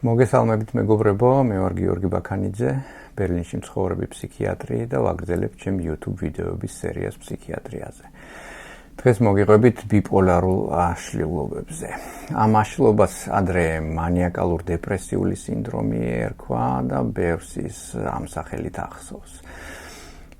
მოგესალმებით მეგობრებო, მე ვარ გიორგი ბაქანიძე, ბერლინში მცხოვრები ფსიქიატრი და ვაგრძელებ ჩემ YouTube ვიდეოების სერიას ფსიქიატრიაზე. დღეს მოგიყვებით ბიპოლარულ აშლილობებზე. ამ აშლილობას ადრე მანიაკალურ დეპრესიული სინდრომი ერქვა და ბევრს ის ამ სახელით ახსოვს.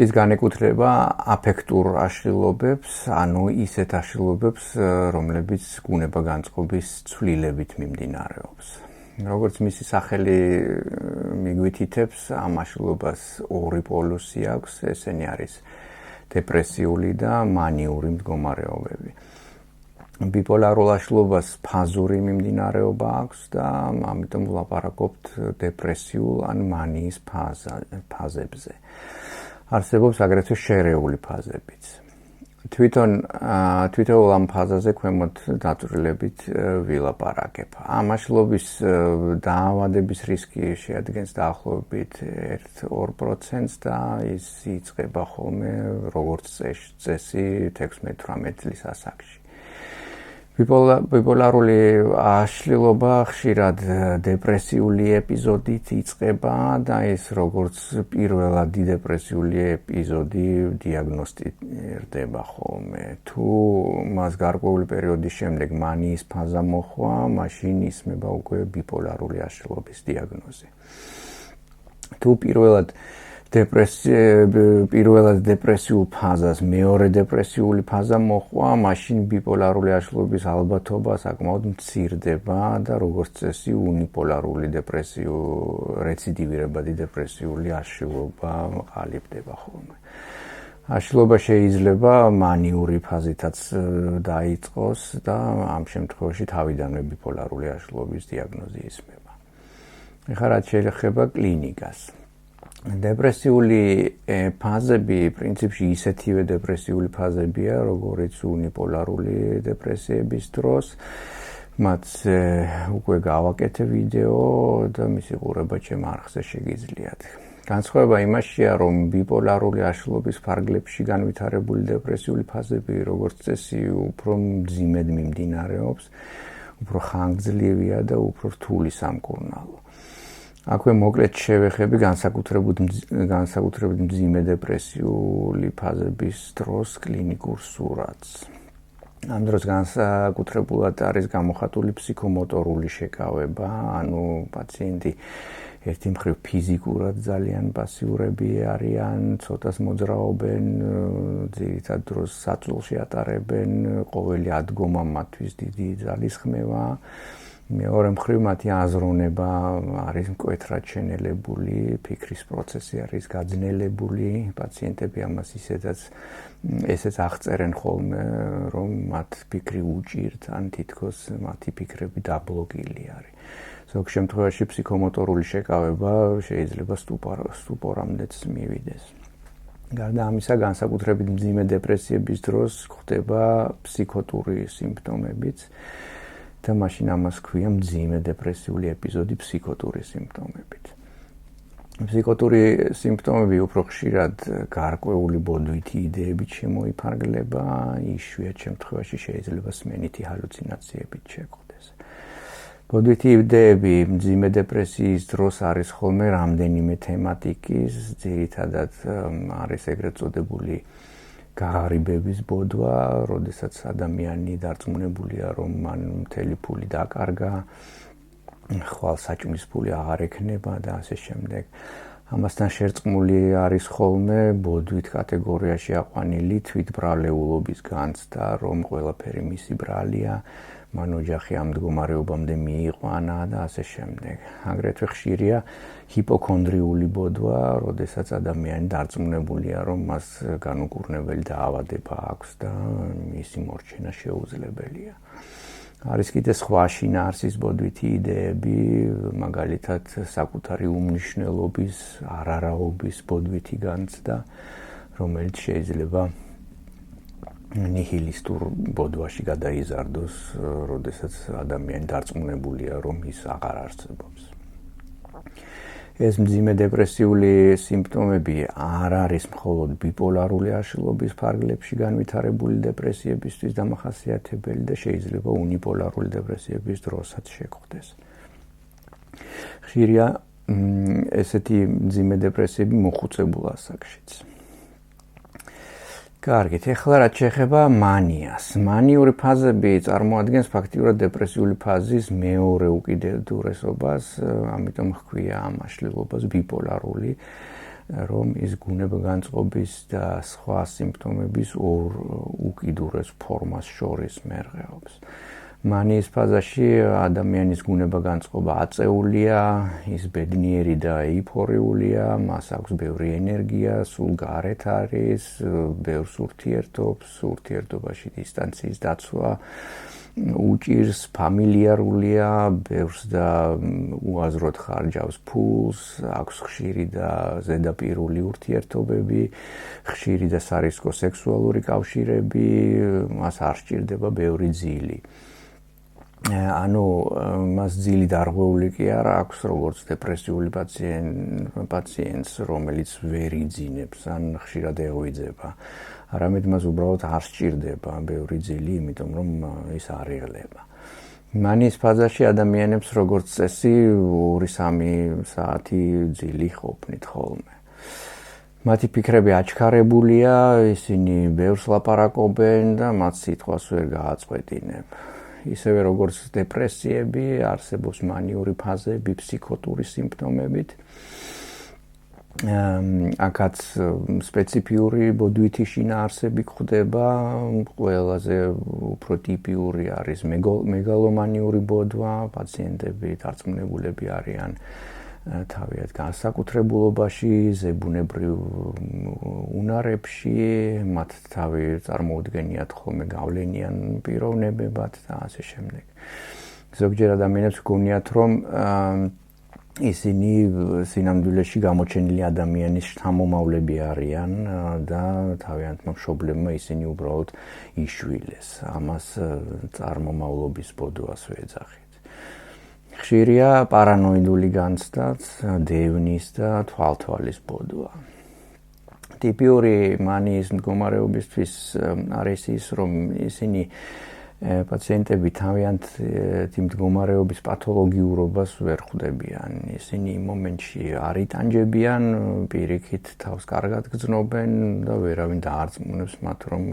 ის განეკუთვნება აფექტურ აშლილობებს, ანუ ისეთ აშლილობებს, რომლებიც გუნება-განწყობის ცვლილებით მიმდინარეობს. როგორც მისი სახელი მიგვითითებს, ამ აშლილობას ორი პოლუსი აქვს, ესენი არის დეპრესიული და მანიური მდგომარეობები. ბიპოლარულ აშლილობას ფაზური მიმდინარეობა აქვს და ამიტომ ვლაპარაკობთ დეპრესიულ ან მანიის ფაზებზე. არსებობს აგრეთვე შერეული ფაზებიც. თვითონ ამ ფაზაზე ქვემოთ დაწვრილებით ვილაპარაკებ. ამ აშლილობის დაავადების რისკი შეადგენს დაახლოებით 1-2% და ის იწყება ხოლმე როგორც წესი 16-18 წლის ასაკში. ბიპოლარული აშლილობა ხშირად დეპრესიული ეპიზოდით იწყება და ის როგორც პირველადი დეპრესიული ეპიზოდი დიაგნოსტირდება ხოლმე. თუ მას გარკვეული პერიოდის შემდეგ მანიის ფაზა მოხვა, მაშინ ისმება უკვე ბიპოლარული აშლილობის დიაგნოზი. თუ პირველად დეპრესიულ ფაზას მეორე დეპრესიული ფაზა მოხვა, მაშინ ბიპოლარული აშლილობის ალბათობა საკმაოდ მცირდება და როგორც წესი უნიპოლარული რეციდივირებადი დეპრესიული აშლილობა ყალიბდება ხოლმე. აშლილობა შეიძლება მანიური ფაზითაც დაიწყოს და ამ შემთხვევაში თავიდანვე ბიპოლარული აშლილობის დიაგნოზი ისმება. ეხლა რაც შეეხება კლინიკას. დეპრესიული ფაზები პრინციპში ისეთივე დეპრესიული ფაზებია, როგორც უნიპოლარული დეპრესიების დროს. მათ უკვე გავაკეთე ვიდეო და მისი ყურება ჩემ არხზე შეგიძლიათ. განსხვავება იმაშია, რომ ბიპოლარული აშლილობის ფარგლებში განვითარებული დეპრესიული ფაზები, როგორც წესი, უფრო მძიმედ მიმდინარეობს, უფრო ხანგრძლივია და უფრო რთული სამკურნალო. აქვე მოკლედ შევეხები განსაკუთრებით მძიმე დეპრესიული ფაზების დროს კლინიკურ სურათს. ამ დროს განსაკუთრებულად არის გამოხატული ფსიქომოტორული შეკავება, ანუ პაციენტი ერთი მხრივ ფიზიკურად ძალიან პასიურები არიან, ცოტას მოძრაობენ, ძირითად დროს საწოლში ატარებენ, ყოველი ადგომა მათთვის დიდი ძალისხმევაა. მეორე მხრივ მათი აზროვნება არის მკვეთრად შენელებული, ფიქრის პროცესი არის გაძნელებული, პაციენტები ამას ესეც აღწერენ ხოლმე, რომ მათ ფიქრი უჭირთ, ან თითქოს მათი ფიქრები დაბლოკილი არის. ზოგ შემთხვევაში ფსიქომოტორული შეკავება შეიძლება სტუპორამდეც მივიდეს. გარდა ამისა, განსაკუთრებით მძიმე დეპრესიების დროს ხდება ფსიქოტური სიმპტომებიც. და მაშინ ამას ქვია მძიმე დეპრესიული ეპიზოდი ფსიქოტური სიმპტომებით. ფსიქოტური სიმპტომები უფრო ხშირად გარკვეული ბოდვითი იდეებით შემოიფარგლება, იშვიათ შემთხვევაში შეიძლება სმენითი ჰალუცინაციებით შეგვხვდეს. ბოდვითი იდეები მძიმე დეპრესიის დროს არის ხოლმე რამდენიმე თემატიკის, ძირითადად არის ეგრეთ წოდებული გაღარიბების ბოდვა, როდესაც ადამიანი დარწმუნებულია, რომ მან მთელი ფული დაკარგა, ხვალ საჭმლის ფული აღარ ექნება და ასე შემდეგ. ამასთან შერწყმული არის ხოლმე ბოდვით კატეგორიაში აყვანილი თვითბრალეულობის განცდა, რომ ყველაფერი მისი ბრალია, მან ოჯახი ამ მდგომარეობამდე მიიყვანა და ასე შემდეგ. აგრეთვე ხშირია ჰიპოქონდრიული ბოდვა, როდესაც ადამიანი დარწმუნებულია, რომ მას განუკურნებელი დაავადება აქვს და მისი მორჩენა შეუძლებელია. არის კიდე სხვა შინაარსის ბოდვითი იდეები, მაგალითად საკუთარი უმნიშვნელობის, არარაობის ბოდვითი განცდა, რომელიც შეიძლება ნიჰილისტურ ბოდვაში გადაიზარდოს, როდესაც ადამიანი დარწმუნებულია, რომ ის აღარ არსებობს. ეს მძიმე დეპრესიული სიმპტომები არ არის მხოლოდ ბიპოლარული აშლილობის ფარგლებში განვითარებული დეპრესიებისთვის დამახასიათებელი და შეიძლება უნიპოლარული დეპრესიების დროსაც შეგვხვდეს. ხშირია ესეთი მძიმე დეპრესიები მოხუცებულ ასაკშიც. კარგით, ეხლა რაც შეეხება მანიას. მანიური ფაზები წარმოადგენს ფაქტიურად დეპრესიული ფაზის მეორე უკიდურესობას, ამიტომ ჰქვია ამ აშლილობას ბიპოლარული, რომ ის გუნება-განწყობის და სხვა სიმპტომების ორ უკიდურეს ფორმას შორის მერყეობს. მანიის ფაზაში ადამიანის გუნება-განწყობა აწეულია, ის ბედნიერი და ეიფორიულია, მას აქვს ბევრი ენერგია, სულ გარეთ არის, ბევრს ურთიერთობს, ურთიერთობაში დისტანციის დაცვა უჭირს, ფამილიარულია, ბევრს და უაზროდ ხარჯავს ფულს, აქვს ხშირი და ზედაპირული ურთიერთობები, ხშირი და სარისკო სექსუალური კავშირები, მას არ სჭირდება ბევრი ძილი. ანუ მას ძილი დარღვეული კი არ აქვს, როგორც დეპრესიული პაციენტს, რომელიც ვერ იძინებს, ან ხშირად ეღვიძება. არამედ მას უბრალოდ არ სჭირდება ბევრი ძილი, იმიტომ რომ ის არ იღლება. მანიის ფაზაში ადამიანებს როგორც წესი 2-3 საათი ძილი ყოფნით ხოლმე. მათი ფიქრები აჩქარებულია, ისინი ბევრს ლაპარაკობენ და მათ სიტყვას ვერ გააწყვეტინებ. ისევე როგორც დეპრესიები, არსებობს მანიური ფაზები ფსიქოტური სიმპტომებით. აქაც სპეციფიური ბოდვითი შინაარსები გვხვდება, ყველაზე უფრო ტიპიური არის მეგალომანიური ბოდვა, პაციენტები დარწმუნებულები არიან თავიანთ განსაკუთრებულობაში, ზებუნებრივ უნარებში, მათ თავი წარმოუდგენიათ ხოლმე გავლენიან პიროვნებებად და ასე შემდეგ. ზოგჯერ ადამიანებს გონიათ, რომ ისინი სინამდვილეში გამოჩენილი ადამიანის შთამომავლები არიან და თავიანთმა მშობლებმა ისინი უბრალოდ იშვილეს. ამას წარმომავლობის ბოდვას ვეძახით. ხშირია პარანოიდული განცდაც, დევნის და თვალთვალის ბოდვა. ტიპიური მანიის მდგომარეობისთვის არის ის, რომ ისინი პაციენტები თავიანთი მდგომარეობის პათოლოგიურობას ვერ ხვდებიან. ისინი იმ მომენტში არ იტანჯებიან, პირიქით თავს კარგად გრძნობენ და ვერავინ დაარწმუნებს მათ, რომ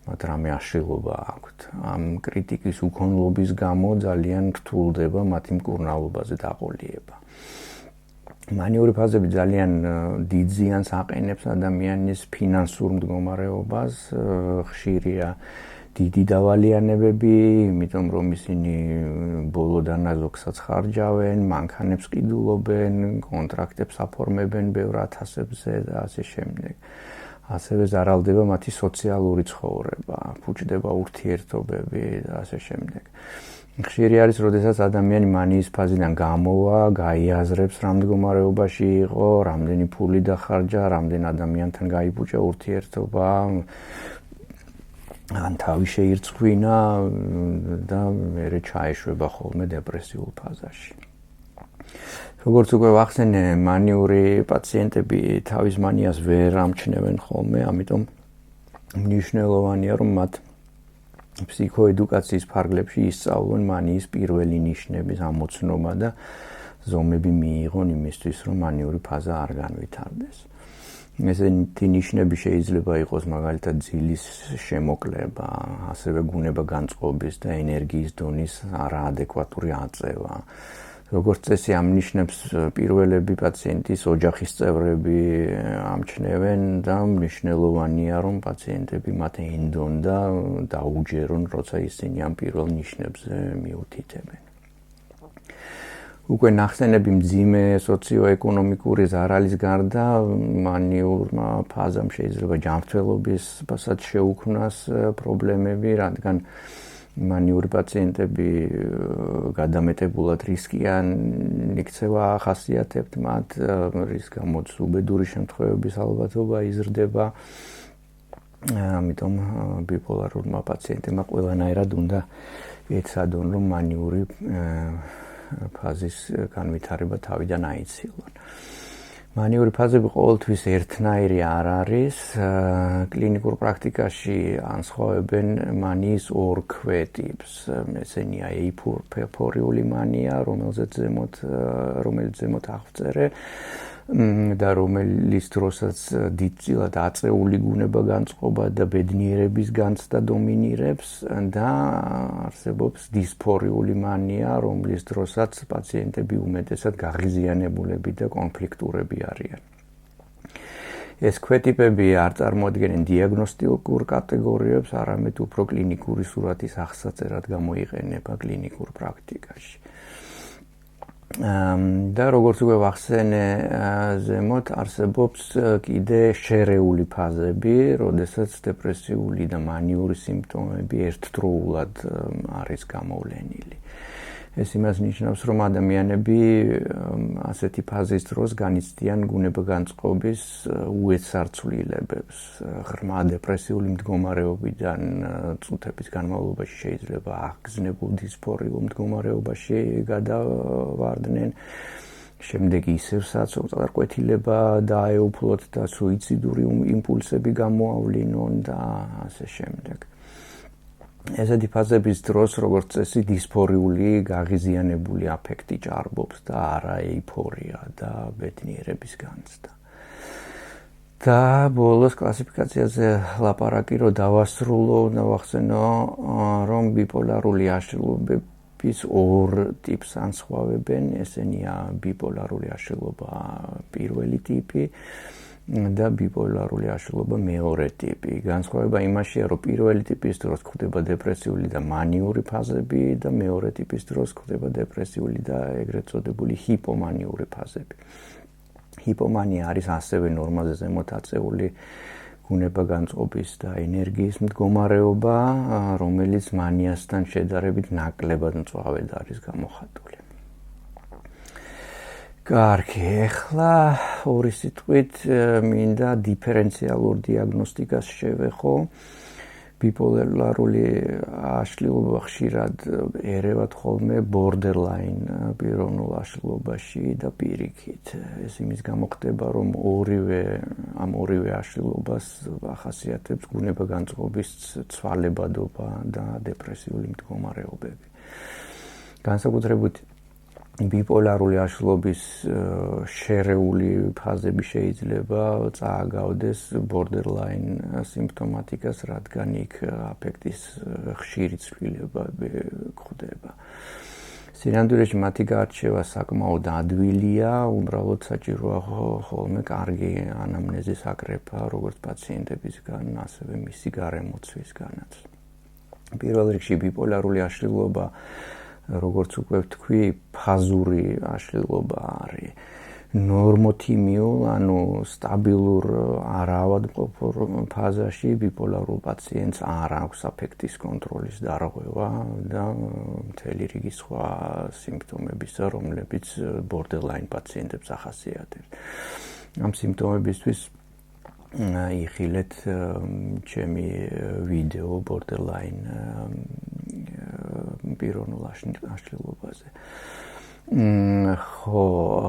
მათ რამე აშლილობა აქვთ. ამ კრიტიკის უქონლობის გამო ძალიან რთულდება მათი მკურნალობაზე დაყოლიება. მანიური ფაზები ძალიან დიდ ზიანს აყენებს ადამიანის ფინანსურ მდგომარეობას, ხშირია დიდი დავალიანებები, იმიტომ რომ ისინი ბოლოდან აზოგსაც ხარჯავენ, მანქანებს ყიდულობენ, კონტრაქტებს აფორმებენ ბევრ ათასებზე და ასე შემდეგ. ასევე ზარალდება მათი სოციალური ცხოვრება, ფუჭდება ურთიერთობები და ასე შემდეგ. ხშირი არის, როდესაც ადამიანი მანიის ფაზიდან გამოვა, გაიაზრებს რა მდგომარეობაში იყო, რამდენი ფული დახარჯა, რამდენ ადამიანთან გაიფუჭა ურთიერთობა, ან თავი შეირწყვინა და მერე ჩაეშვება ხოლმე დეპრესიულ ფაზაში. როგორც უკვე ვახსენე, მანიური პაციენტები თავის მანიას ვერ ამჩნევენ ხოლმე, ამიტომ მნიშვნელოვანია, რომ მათ ფსიქოედუკაციის ფარგლებში ისწავლონ მანიის პირველი ნიშნების ამოცნობა და ზომები მიიღონ იმისთვის, რომ მანიური ფაზა არ განვითარდეს. ესეთი ნიშნები შეიძლება იყოს მაგალითად ძილის შემოკლება, ასევე გუნება-განწყობის და ენერგიის დონის არაადეკვატური აწევა. როგორც წესი ამ ნიშნებს პირველები პაციენტის ოჯახის წევრები ამჩნევენ და მნიშვნელოვანია, რომ პაციენტები მათ ენდონ და დაუჯერონ, როცა ისინი ამ პირველ ნიშნებზე მიუთითებენ. უკვე ნახსენები მძიმე სოციოეკონომიკური ზარალის გარდა მანიურმა ფაზამ შეიძლება ჯანმრთელობასაც შეუქმნას პრობლემები, რადგან მანიური პაციენტები გადამეტებულად რისკიანი იქცევა ახასიათებთ მათ, რის გამოც უბედური შემთხვევების ალბათობა იზრდება. ამიტომ ბიპოლარულმა პაციენტებმა ყველანაირად უნდა ეცადონ, რომ მანიური ფაზის განვითარება თავიდან აიცილონ. მანიური ფაზები ყოველთვის ერთნაირი არ არის. კლინიკურ პრაქტიკაში ანსხვავებენ მანიის ორ ქვეტიპს. ესენია ეიფორიული მანია, რომელიც ზემოთ აღწერე და რომელიც დროსაც დიდწილად აწეული გუნება განწყობა და ბედნიერების განცდა დომინირებს და არსებობს დისფორიული მანია, რომლის დროსაც პაციენტები უმეტესად გაღიზიანებულები და კონფლიქტურები არიან. ეს ქვეტიპები არ წარმოადგენენ დიაგნოსტიკურ კატეგორიებს, არამედ უფრო კლინიკური სურათის აღსაწერად გამოიყენება კლინიკურ პრაქტიკაში. და როგორც უკვე ვახსენე ზემოთ, არსებობს კიდე შერეული ფაზები, როდესაც დეპრესიული და მანიური სიმპტომები ერთდროულად არის გამოვლენილი. ეს იმას ნიშნავს, რომ ადამიანები ასეთი ფაზის დროს განიცდიან გუნება-განწყობის უეცარცვლილებებს. ღრმა დეპრესიული მდგომარეობიდან წუთების განმავლობაში შეიძლება აღგზნებულ დისფორიულ მდგომარეობაში გადავარდნენ. შემდეგ ისევ საწყვეტილება დაეუფლოთ და სუიციდური იმპულსები გამოავლინონ და ასე შემდეგ. ესეთი ფაზების დროს, როგორც წესი, დისფორიული გაღიზიანებული აფექტი ჭარბობს და არა ეიფორია და ბედნიერების განცდა. და ბოლოს კლასიფიკაციაზე ლაპარაკი რო დავასრულო, უნდა ვახსენო, რომ ბიპოლარული აშლილობების ორ ტიპს ანსხვავებენ, ესენია ბიპოლარული აშლილობა პირველი ტიპი და ბიპოლარული აშლილობა მეორე ტიპი. განსხვავება იმაშია, რომ პირველი ტიპის დროს გვხვდება დეპრესიული და მანიური ფაზები და მეორე ტიპის დროს გვხვდება დეპრესიული და ეგრეთ წოდებული ჰიპომანიური ფაზები. ჰიპომანია არის ასევე ნორმაზე ზემოთ აწეული გუნება-განწყობის და ენერგიის მდგომარეობა, რომელიც მანიასთან შედარებით ნაკლებად მწვავედ არის გამოხატული. კარგი, ეხლა ორი სიტყვით მინდა დიფერენციალურ დიაგნოსტიკას შევეხო. ბიპოლარული აშლილობა ხშირად ერევათ ხოლმე borderline პიროვნულ აშლილობაში და პირიქით. ეს იმის გამო ხდება, რომ ამ ორივე აშლილობას ახასიათებს გუნება-განწყობის ცვალებადობა და დეპრესიული მდგომარეობები. განსაკუთრებით ბიპოლარული აშლილობის შერეული ფაზები შეიძლება წააგავდეს borderline სიმპტომატიკას, რადგან იქ აფექტის ხშირი ცვლილება გვხვდება. სინამდვილეში მათი გარჩევა საკმაოდ ადვილია, უბრალოდ საჭიროა ხოლმე კარგი ანამნეზის აკრეფა, როგორც პაციენტებისგან, ასევე მისი გარემოცვისგანაც. პირველ რიგში ბიპოლარული აშლილობა, როგორც უკვე ვთქვი, ფაზური აშლილობა არის. ნორმოთიმიულ, ანუ სტაბილურ არავადმყოფურ ფაზაში ბიპოლარულ პაციენტს არ აქვს აფექტის კონტროლის დარღვევა და მთელი რიგი სხვა სიმპტომებისა, რომლებიც borderline პაციენტებს ახასიათებს. ამ სიმპტომებისთვის იხილეთ ჩემი ვიდეო borderline პიროვნულ აშლილობაზე.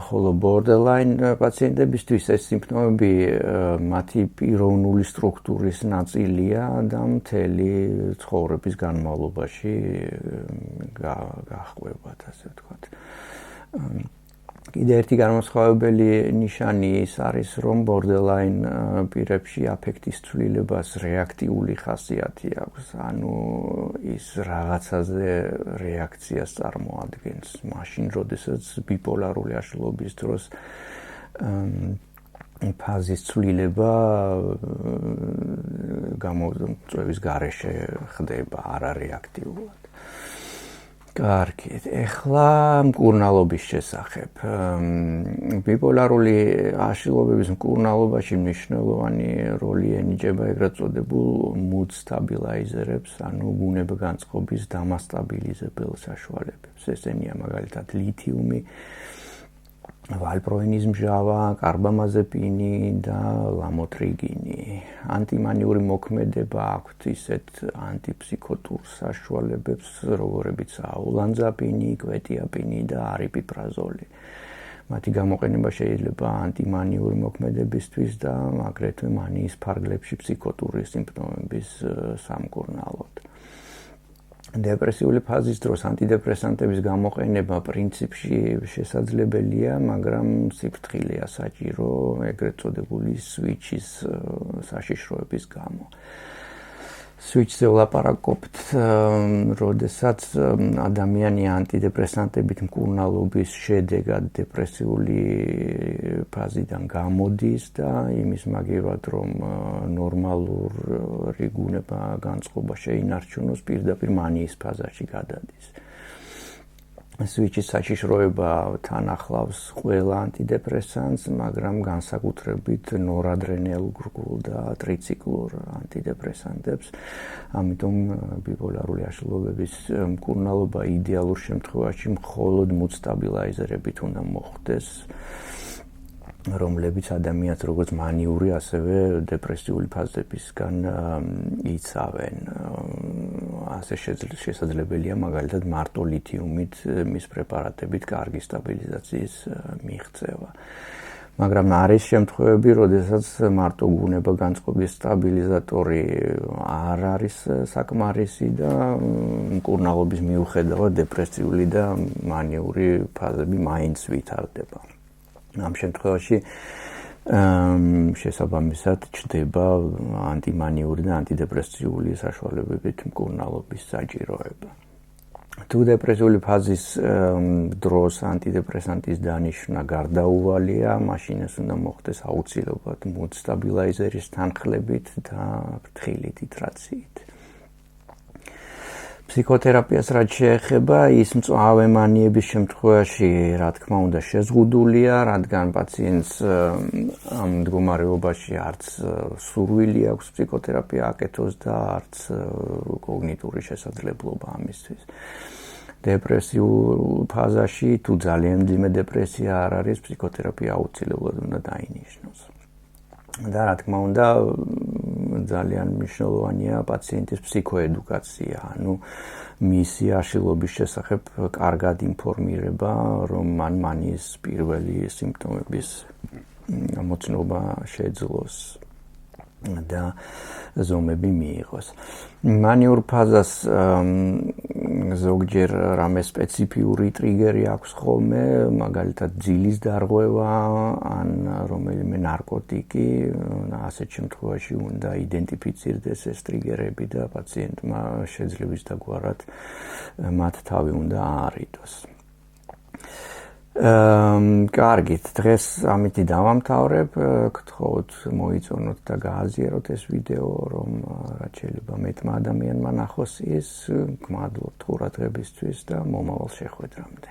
ხოლო borderline პაციენტებისთვის ეს სიმპტომები მათი პიროვნული სტრუქტურის ნაწილია და მთელი ცხოვრების განმავლობაში გაჰყვებათ, ასე ვთქვათ. კიდე ერთი განმასხვავებელი ნიშანი ის არის, რომ borderline პირებში აფექტის ცვლილებას რეაქტიული ხასიათი აქვს, ანუ ის რაღაცაზე რეაქციას წარმოადგენს. მაშინ, როდესაც ბიპოლარული აშლილობის დროს ფაზის ცვლილება გამოწვევის გარეშე ხდება, არა რეაქტიულად. კარგი, ეხლა მკურნალობის შესახებ. ბიპოლარული აშლილობების მკურნალობაში მნიშვნელოვანი როლი ენიჭება ეგრეთ წოდებულ mood stabilizers, ანუ გუნება-განწყობის დამასტაბილიზებელ საშუალებებს. ესენია მაგალითად ლითიუმი, ვალპროენის მჟავა, კარბამაზეპინი და ლამოტრიგინი. ანტიმანიური მოქმედება აქვთ ისეთ ანტიფსიქოტურ საშუალებებს, როგორებიცაა ოლანზაპინი, კვეტიაპინი და არიპიპრაზოლი. მათი გამოყენება შეიძლება ანტიმანიური მოქმედებისთვის და აგრეთვე მანიის ფარგლებში ფსიქოტური სიმპტომების სამკურნალოდ. დეპრესიული ფაზის დროს ანტიდეპრესანტების გამოყენება პრინციპში შესაძლებელია, მაგრამ სიფრთხილეა საჭირო ეგრეთ წოდებული სვიჩის საშიშროების გამო. სვიჩზე ვლაპარაკობთ, როდესაც ადამიანი ანტიდეპრესანტებით მკურნალობის შედეგად დეპრესიული ფაზიდან გამოდის და იმის მაგივრად, რომ ნორმალური გუნება განწყობა შეინარჩუნოს, პირდაპირ მანიის ფაზაში გადადის. სვიჩის საშიშროება თან ახლავს ყველა ანტიდეპრესანტს, მაგრამ განსაკუთრებით ნორადრენერგულ და ტრიციკლურ ანტიდეპრესანტებს. ამიტომ ბიპოლარული აშლილობების მკურნალობა იდეალურ შემთხვევაში მხოლოდ მუდ სტაბილაიზერებით უნდა მოხდეს, რომლებიც ადამიანს როგორც მანიური, ასევე დეპრესიული ფაზებისგან იცავენ. ასე შესაძლებელია მაგალითად მარტო ლითიუმით მის პრეპარატებით კარგი სტაბილიზაციის მიღწევა. მაგრამ არის შემთხვევები, როდესაც მარტო გუნება განწყობის სტაბილიზატორი არ არის საკმარისი და მკურნალობის მიუხედავად დეპრესიული და მანიური ფაზები მაინც ვითარდება. ამ შემთხვევაში შესაბამისად ჩნდება ანტიმანიური და ანტიდეპრესიული საშუალებებით მკურნალობის საჭიროება. თუ დეპრესიული ფაზის დროს ანტიდეპრესანტის დანიშვნა გარდაუვალია, მაშინ ეს უნდა მოხდეს აუცილებლად მუდ სტაბილაიზერის თანხლებით და ფრთხილი ტიტრაციით. ფსიქოთერაპიას რაც შეეხება, ის მწვავე მანიების შემთხვევაში, რა თქმა უნდა, შეზღუდულია, რადგან პაციენტს ამ მდგომარეობაში არც სურვილი აქვს ფსიქოთერაპია აკეთოს და არც კოგნიტური შესაძლებლობა ამისთვის. დეპრესიულ ფაზაში, თუ ძალიან მძიმე დეპრესია არ არის, ფსიქოთერაპია აუცილებლად უნდა დაინიშნოს. და რა თქმა უნდა, ძალიან მნიშვნელოვანია პაციენტის ფსიქოედუკაცია, ანუ მისი აშლილობის შესახებ კარგად ინფორმირება, რომ მან მანიის პირველი სიმპტომების მოცნობა შეძლოს და ზომები მიიღოს. მანიურ ფაზას ზოგჯერ რამე სპეციფიური ტრიგერი აქვს ხოლმე, მაგალითად ძილის დარღვევა ან რომელიმე ნარკოტიკი, ასეთ შემთხვევაში უნდა იდენტიფიცირდეს ეს ტრიგერები და პაციენტმა შეძლების დაგვარად მათ თავი უნდა აარიდოს. კარგით, დღეს ამითი დავამთავრებ, გთხოვთ მოიწონოთ და გააზიაროთ ეს ვიდეო, რომ რაც შეიძლება მეტმა ადამიანმა ნახოს ის. გმადლობთ ყურადღებისთვის და მომავალ შეხვედრამდე.